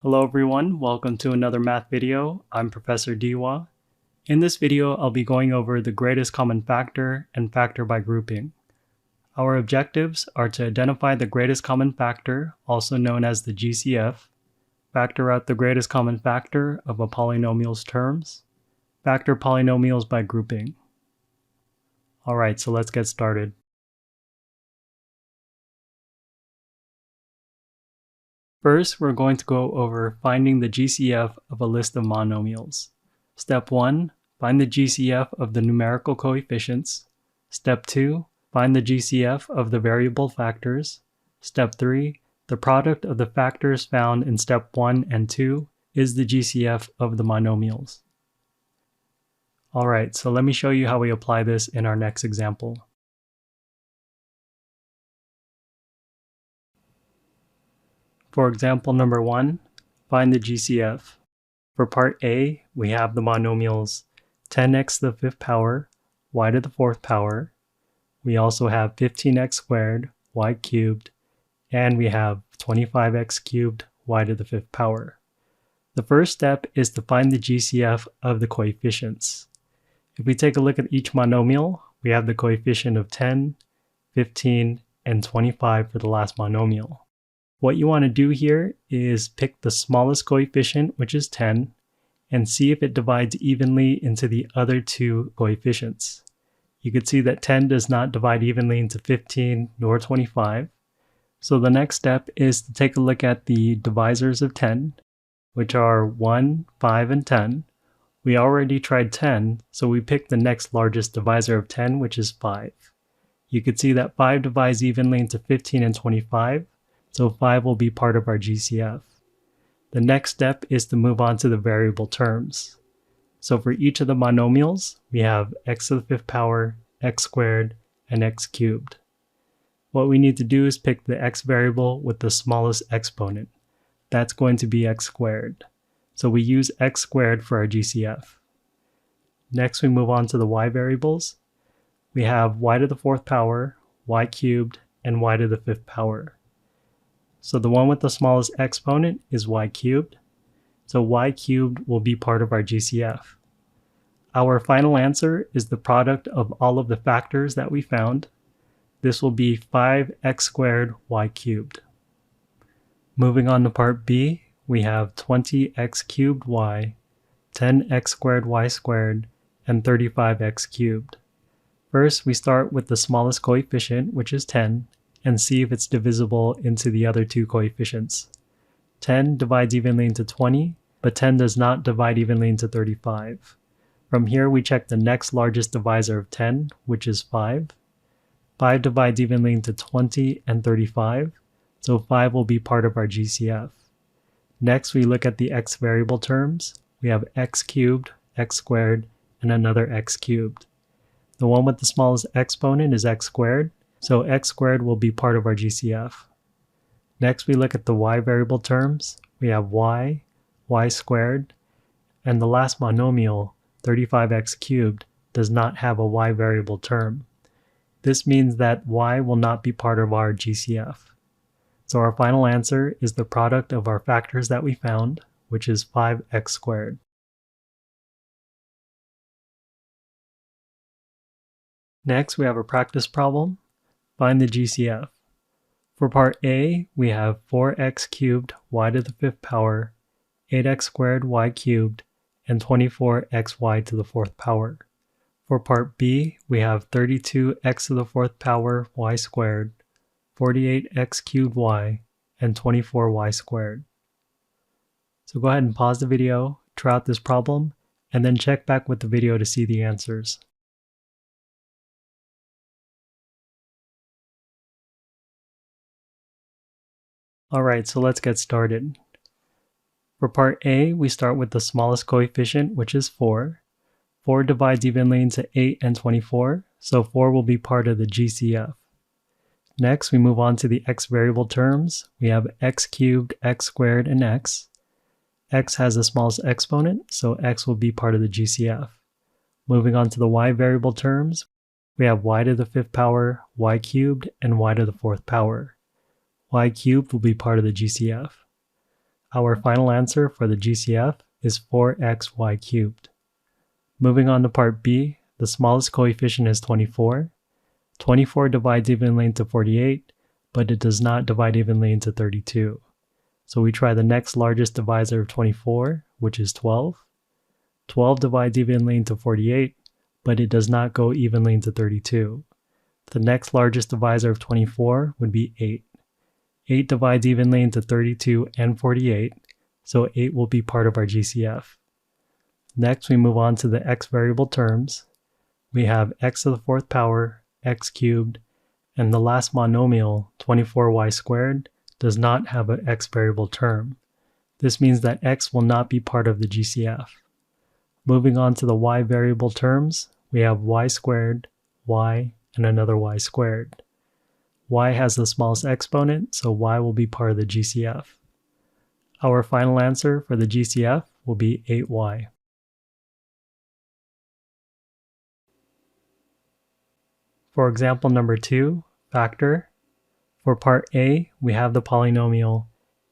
Hello everyone, welcome to another math video. I'm Professor Diwa. In this video, I'll be going over the greatest common factor and factor by grouping. Our objectives are to identify the greatest common factor, also known as the GCF, factor out the greatest common factor of a polynomial's terms, factor polynomials by grouping. Alright, so let's get started. First, we're going to go over finding the GCF of a list of monomials. Step 1, find the GCF of the numerical coefficients. Step 2, find the GCF of the variable factors. Step 3, the product of the factors found in step 1 and 2 is the GCF of the monomials. Alright, so let me show you how we apply this in our next example. For example number 1, find the GCF. For part A, we have the monomials 10x to the 5th power, y to the 4th power. We also have 15x squared, y cubed, and we have 25x cubed, y to the 5th power. The first step is to find the GCF of the coefficients. If we take a look at each monomial, we have the coefficient of 10, 15, and 25 for the last monomial. What you want to do here is pick the smallest coefficient, which is 10, and see if it divides evenly into the other two coefficients. You can see that 10 does not divide evenly into 15 nor 25. So the next step is to take a look at the divisors of 10, which are 1, 5, and 10. We already tried 10, so we picked the next largest divisor of 10, which is 5. You can see that 5 divides evenly into 15 and 25. So 5 will be part of our GCF. The next step is to move on to the variable terms. So for each of the monomials, we have x to the 5th power, x squared, and x cubed. What we need to do is pick the x variable with the smallest exponent. That's going to be x squared. So we use x squared for our GCF. Next, we move on to the y variables. We have y to the 4th power, y cubed, and y to the 5th power. So the one with the smallest exponent is y cubed. So y cubed will be part of our GCF. Our final answer is the product of all of the factors that we found. This will be 5x squared y cubed. Moving on to part B, we have 20x cubed y, 10x squared y squared, and 35x cubed. First, we start with the smallest coefficient, which is 10, and see if it's divisible into the other two coefficients. 10 divides evenly into 20, but 10 does not divide evenly into 35. From here, we check the next largest divisor of 10, which is 5. 5 divides evenly into 20 and 35, so 5 will be part of our GCF. Next, we look at the x variable terms. We have x cubed, x squared, and another x cubed. The one with the smallest exponent is x squared, so x squared will be part of our GCF. Next, we look at the y variable terms. We have y, y squared, and the last monomial, 35x cubed, does not have a y variable term. This means that y will not be part of our GCF. So our final answer is the product of our factors that we found, which is 5x squared. Next, we have a practice problem. Find the GCF. For part A, we have 4x cubed y to the 5th power, 8x squared y cubed, and 24xy to the 4th power. For part B, we have 32x to the 4th power y squared, 48x cubed y, and 24y squared. So go ahead and pause the video, try out this problem, and then check back with the video to see the answers. Alright, so let's get started. For part A, we start with the smallest coefficient, which is 4. 4 divides evenly into 8 and 24, so 4 will be part of the GCF. Next, we move on to the x variable terms. We have x cubed, x squared, and x. X has the smallest exponent, so x will be part of the GCF. Moving on to the y variable terms, we have y to the 5th power, y cubed, and y to the 4th power. Y cubed will be part of the GCF. Our final answer for the GCF is 4xy cubed. Moving on to part B, the smallest coefficient is 24. 24 divides evenly into 48, but it does not divide evenly into 32. So we try the next largest divisor of 24, which is 12. 12 divides evenly into 48, but it does not go evenly into 32. The next largest divisor of 24 would be 8. 8 divides evenly into 32 and 48, so 8 will be part of our GCF. Next, we move on to the x variable terms. We have x to the fourth power, x cubed, and the last monomial, 24y squared, does not have an x variable term. This means that x will not be part of the GCF. Moving on to the y variable terms, we have y squared, y, and another y squared. Y has the smallest exponent, so y will be part of the GCF. Our final answer for the GCF will be 8y. For example number 2, factor. For part A, we have the polynomial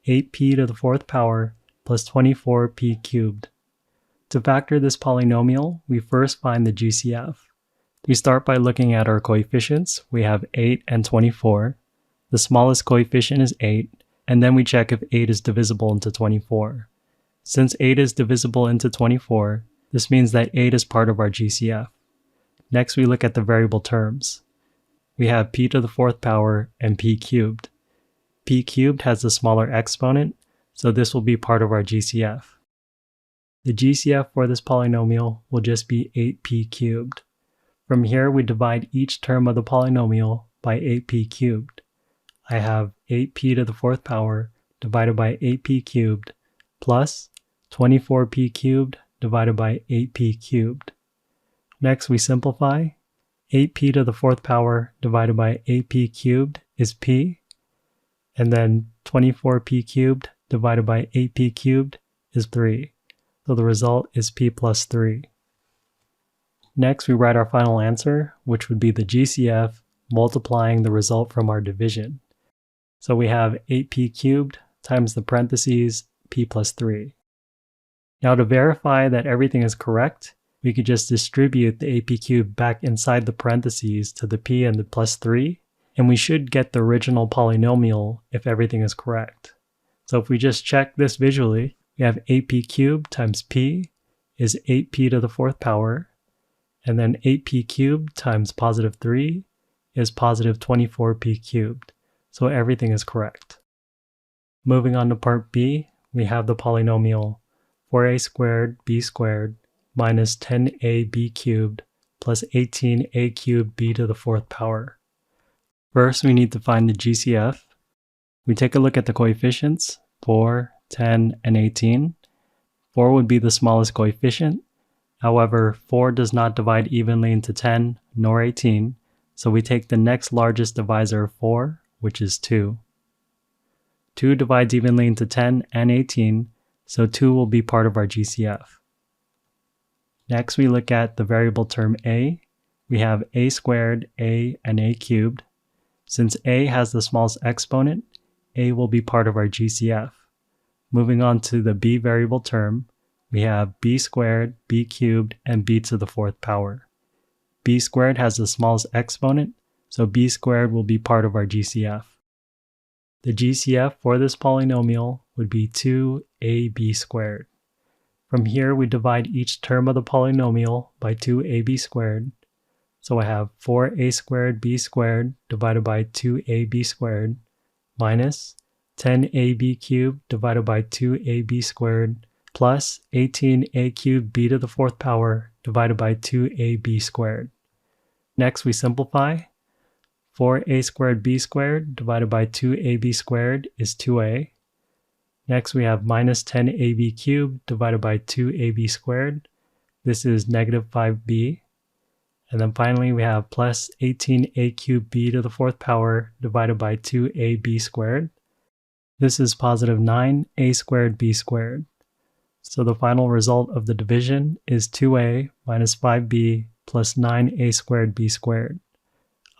8p to the fourth power plus 24p cubed. To factor this polynomial, we first find the GCF. We start by looking at our coefficients. We have 8 and 24. The smallest coefficient is 8, and then we check if 8 is divisible into 24. Since 8 is divisible into 24, this means that 8 is part of our GCF. Next, we look at the variable terms. We have p to the fourth power and p cubed. P cubed has the smaller exponent, so this will be part of our GCF. The GCF for this polynomial will just be 8p cubed. From here, we divide each term of the polynomial by 8p cubed. I have 8p to the fourth power divided by 8p cubed plus 24p cubed divided by 8p cubed. Next, we simplify. 8p to the fourth power divided by 8p cubed is p, and then 24p cubed divided by 8p cubed is 3. So the result is p plus 3. Next, we write our final answer, which would be the GCF multiplying the result from our division. So we have 8p cubed times the parentheses p plus 3. Now to verify that everything is correct, we could just distribute the 8p cubed back inside the parentheses to the p and the plus 3, and we should get the original polynomial if everything is correct. So if we just check this visually, we have 8p cubed times p is 8p to the fourth power, and then 8p cubed times positive 3 is positive 24p cubed. So everything is correct. Moving on to part B, we have the polynomial 4a squared b squared minus 10ab cubed plus 18a cubed b to the fourth power. First, we need to find the GCF. We take a look at the coefficients, 4, 10, and 18. 4 would be the smallest coefficient. However, 4 does not divide evenly into 10 nor 18, so we take the next largest divisor of 4, which is 2. 2 divides evenly into 10 and 18, so 2 will be part of our GCF. Next, we look at the variable term a. We have a squared, a, and a cubed. Since a has the smallest exponent, a will be part of our GCF. Moving on to the b variable term, we have b squared, b cubed, and b to the fourth power. B squared has the smallest exponent, so b squared will be part of our GCF. The GCF for this polynomial would be 2ab squared. From here, we divide each term of the polynomial by 2ab squared. So I have 4a squared b squared divided by 2ab squared minus 10ab cubed divided by 2ab squared plus 18a cubed b to the fourth power divided by 2ab squared. Next, we simplify. 4a squared b squared divided by 2ab squared is 2a. Next, we have minus 10ab cubed divided by 2ab squared. This is negative 5b. And then finally, we have plus 18a cubed b to the fourth power divided by 2ab squared. This is positive 9a squared b squared. So the final result of the division is 2a minus 5b plus 9a squared b squared.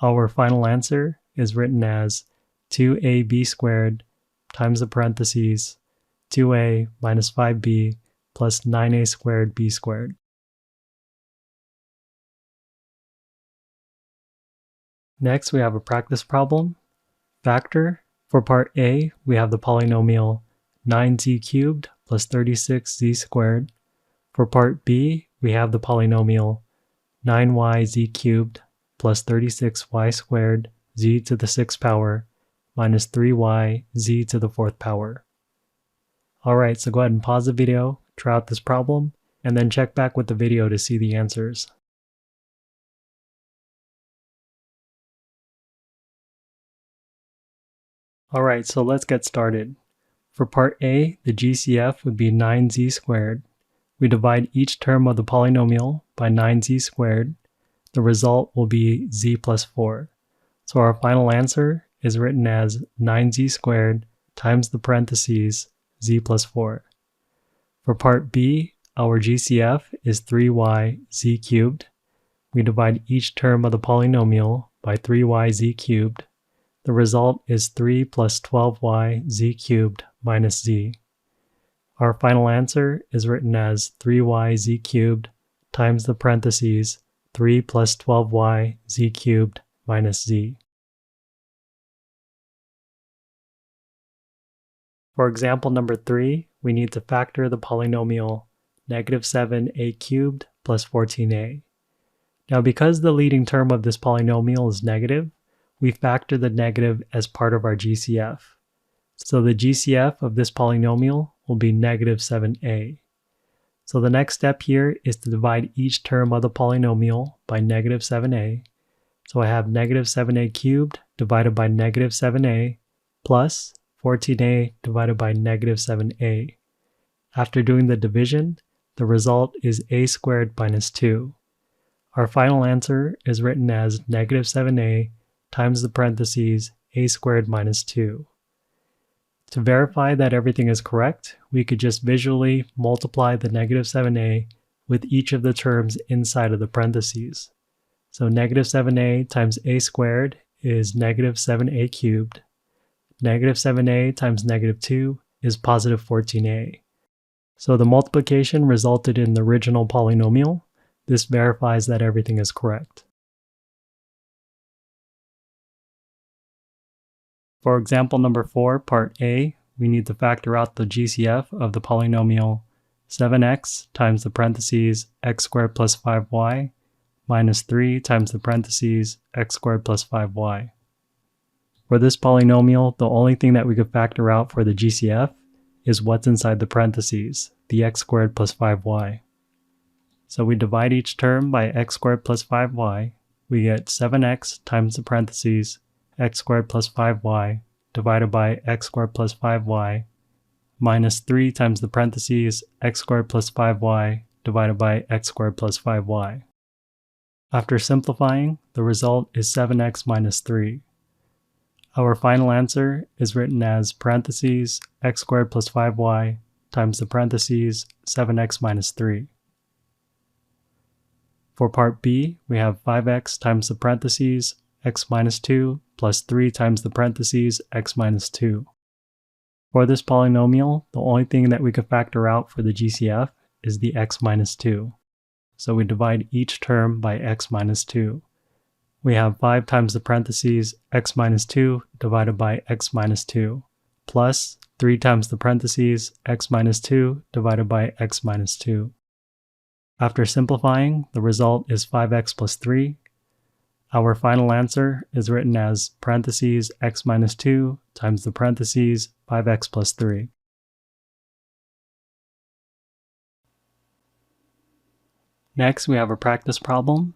Our final answer is written as 2ab squared times the parentheses 2a minus 5b plus 9a squared b squared. Next, we have a practice problem. Factor. For part A, we have the polynomial 9z cubed plus 36z squared. For part B, we have the polynomial 9yz cubed plus 36y squared z to the 6th power minus 3y z to the 4th power. Alright, so go ahead and pause the video, try out this problem, and then check back with the video to see the answers. Alright, so let's get started. For part A, the GCF would be 9z squared. We divide each term of the polynomial by 9z squared. The result will be z plus 4. So our final answer is written as 9z squared times the parentheses z plus 4. For part B, our GCF is 3yz cubed. We divide each term of the polynomial by 3yz cubed. The result is 3 plus 12yz cubed minus z. Our final answer is written as 3yz cubed times the parentheses 3 plus 12yz cubed minus z. For example number 3, we need to factor the polynomial negative 7a cubed plus 14a. Now because the leading term of this polynomial is negative, we factor the negative as part of our GCF. So the GCF of this polynomial will be negative 7a. So the next step here is to divide each term of the polynomial by negative 7a. So I have negative 7a cubed divided by negative 7a plus 14a divided by negative 7a. After doing the division, the result is a squared minus 2. Our final answer is written as negative 7a times the parentheses a squared minus 2. To verify that everything is correct, we could just visually multiply the negative 7a with each of the terms inside of the parentheses. So negative 7a times a squared is negative 7a cubed. Negative 7a times negative 2 is positive 14a. So the multiplication resulted in the original polynomial. This verifies that everything is correct. For example number 4, part A, we need to factor out the GCF of the polynomial 7x times the parentheses x squared plus 5y minus 3 times the parentheses x squared plus 5y. For this polynomial, the only thing that we could factor out for the GCF is what's inside the parentheses, the x squared plus 5y. So we divide each term by x squared plus 5y. We get 7x times the parentheses x squared plus 5y divided by x squared plus 5y minus 3 times the parentheses x squared plus 5y divided by x squared plus 5y. After simplifying, the result is 7x minus 3. Our final answer is written as parentheses x squared plus 5y times the parentheses 7x minus 3. For part B, we have 5x times the parentheses x minus 2 plus 3 times the parentheses x minus 2. For this polynomial, the only thing that we could factor out for the GCF is the x minus 2. So we divide each term by x minus 2. We have 5 times the parentheses x minus 2 divided by x minus 2 plus 3 times the parentheses x minus 2 divided by x minus 2. After simplifying, the result is 5x plus 3. Our final answer is written as parentheses x minus 2 times the parentheses 5x plus 3. Next, we have a practice problem.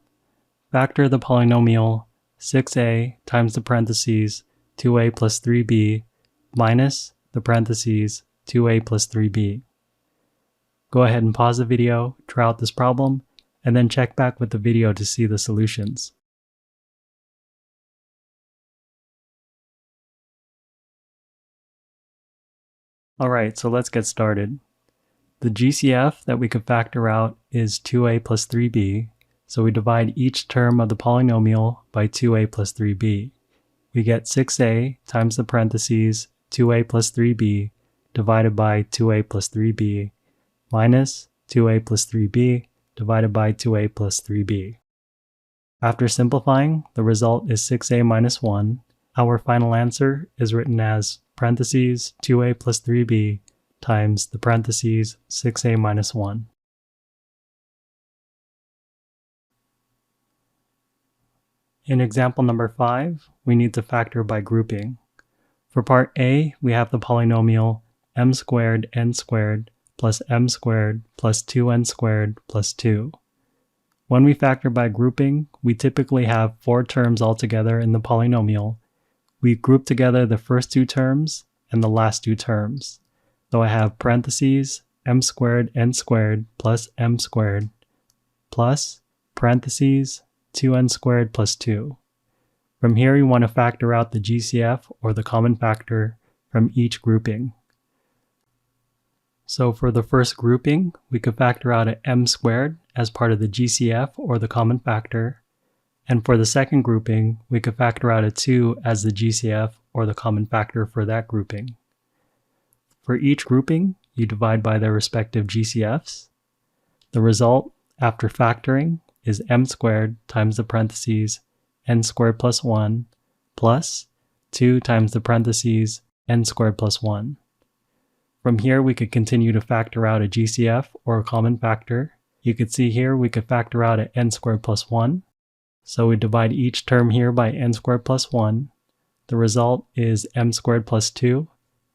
Factor the polynomial 6a times the parentheses 2a plus 3b minus the parentheses 2a plus 3b. Go ahead and pause the video, try out this problem, and then check back with the video to see the solutions. Alright, so let's get started. The GCF that we could factor out is 2a plus 3b, so we divide each term of the polynomial by 2a plus 3b. We get 6a times the parentheses 2a plus 3b divided by 2a plus 3b minus 2a plus 3b divided by 2a plus 3b. After simplifying, the result is 6a minus 1. Our final answer is written as parentheses 2a plus 3b times the parentheses 6a minus 1. In example number 5, we need to factor by grouping. For part A, we have the polynomial m squared n squared plus m squared plus 2n squared plus 2. When we factor by grouping, we typically have 4 terms altogether in the polynomial. We group together the first 2 terms and the last 2 terms. So I have parentheses m squared n squared plus m squared plus parentheses 2n squared plus 2. From here, we want to factor out the GCF, or the common factor, from each grouping. So for the first grouping, we could factor out an m squared as part of the GCF, or the common factor. And for the second grouping, we could factor out a 2 as the GCF, or the common factor for that grouping. For each grouping, you divide by their respective GCFs. The result, after factoring, is m squared times the parentheses n squared plus 1 plus 2 times the parentheses n squared plus 1. From here, we could continue to factor out a GCF, or a common factor. You could see here we could factor out a n squared plus 1. So we divide each term here by n squared plus 1. The result is m squared plus 2,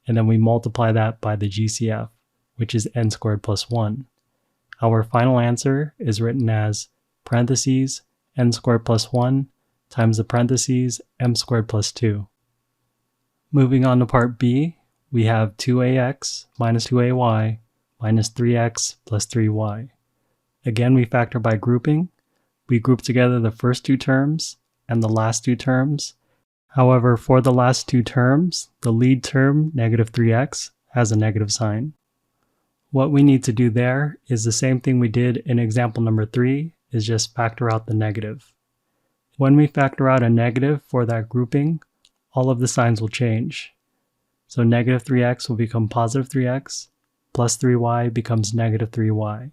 and then we multiply that by the GCF, which is n squared plus 1. Our final answer is written as parentheses n squared plus 1 times the parentheses m squared plus 2. Moving on to part B, we have 2ax minus 2ay minus 3x plus 3y. Again, we factor by grouping. We group together the first 2 terms and the last 2 terms. However, for the last 2 terms, the lead term, negative 3x, has a negative sign. What we need to do there is the same thing we did in example number 3, is just factor out the negative. When we factor out a negative for that grouping, all of the signs will change. So negative 3x will become positive 3x, plus 3y becomes negative 3y.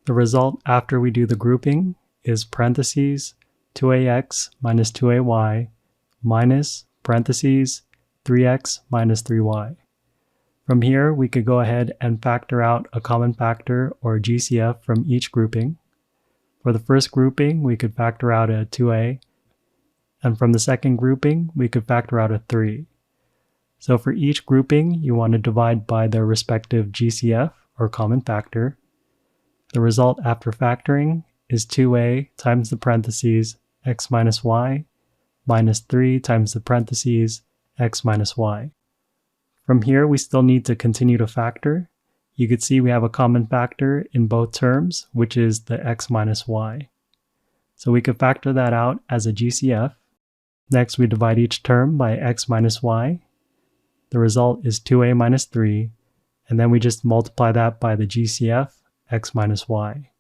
The result after we do the grouping is parentheses 2ax minus 2ay minus parentheses 3x minus 3y. From here, we could go ahead and factor out a common factor, or GCF, from each grouping. For the first grouping, we could factor out a 2a, and from the second grouping, we could factor out a 3. So for each grouping, you want to divide by their respective GCF, or common factor. The result after factoring is 2a times the parentheses x minus y minus 3 times the parentheses x minus y. From here, we still need to continue to factor. You could see we have a common factor in both terms, which is the x minus y. So we could factor that out as a GCF. Next, we divide each term by x minus y. The result is 2a minus 3, and then we just multiply that by the GCF, x minus y.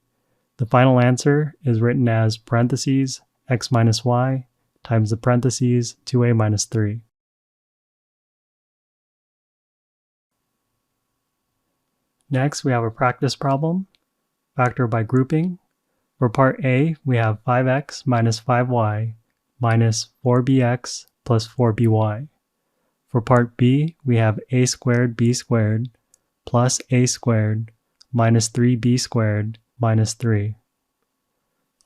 The final answer is written as parentheses x minus y times the parentheses 2a minus 3. Next, we have a practice problem, factor by grouping. For part A, we have 5x minus 5y minus 4bx plus 4by. For part B, we have a squared b squared plus a squared minus 3b squared minus 3.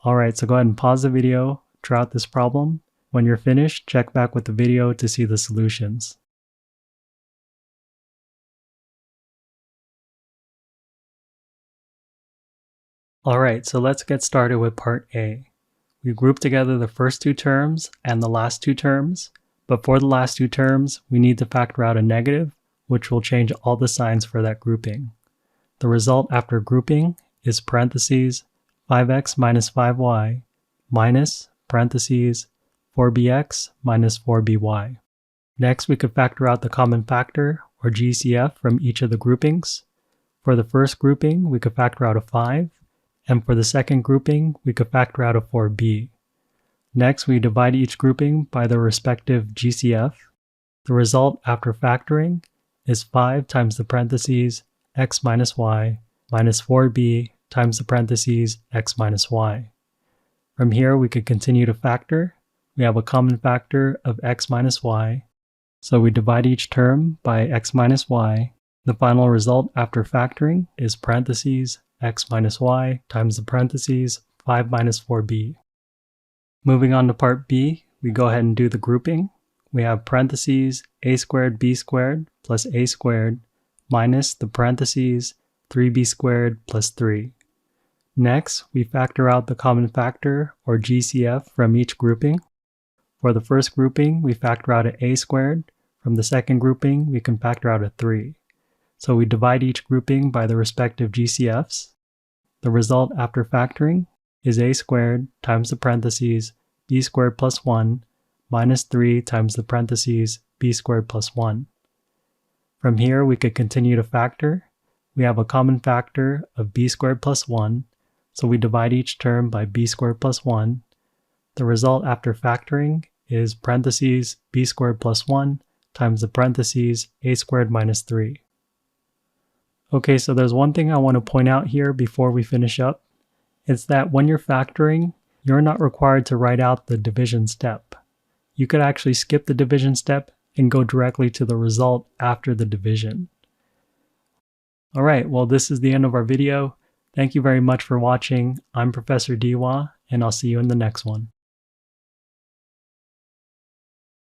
Alright, so go ahead and pause the video, try out this problem. When you're finished, check back with the video to see the solutions. Alright, so let's get started with part A. We group together the first 2 terms and the last 2 terms, but for the last 2 terms, we need to factor out a negative, which will change all the signs for that grouping. The result after grouping is parentheses 5x minus 5y minus parentheses 4bx minus 4by. Next, we could factor out the common factor, or GCF, from each of the groupings. For the first grouping, we could factor out a 5, and for the second grouping, we could factor out a 4b. Next, we divide each grouping by their respective GCF. The result after factoring is 5 times the parentheses x minus y minus 4b times the parentheses x minus y. From here, we could continue to factor. We have a common factor of x minus y, so we divide each term by x minus y. The final result after factoring is parentheses x minus y times the parentheses 5 minus 4b. Moving on to part b, we go ahead and do the grouping. We have parentheses a squared b squared plus a squared minus the parentheses 3b squared plus 3. Next, we factor out the common factor, or GCF, from each grouping. For the first grouping, we factor out a squared. From the second grouping, we can factor out a 3. So we divide each grouping by the respective GCFs. The result after factoring is a squared times the parentheses b squared plus 1 minus 3 times the parentheses b squared plus 1. From here, we could continue to factor. We have a common factor of b squared plus 1, so we divide each term by b squared plus 1. The result after factoring is parentheses b squared plus 1 times the parentheses a squared minus 3. Okay, so there's one thing I want to point out here before we finish up. It's that when you're factoring, you're not required to write out the division step. You could actually skip the division step and go directly to the result after the division. Alright, well, this is the end of our video. Thank you very much for watching. I'm Professor Diwa, and I'll see you in the next one.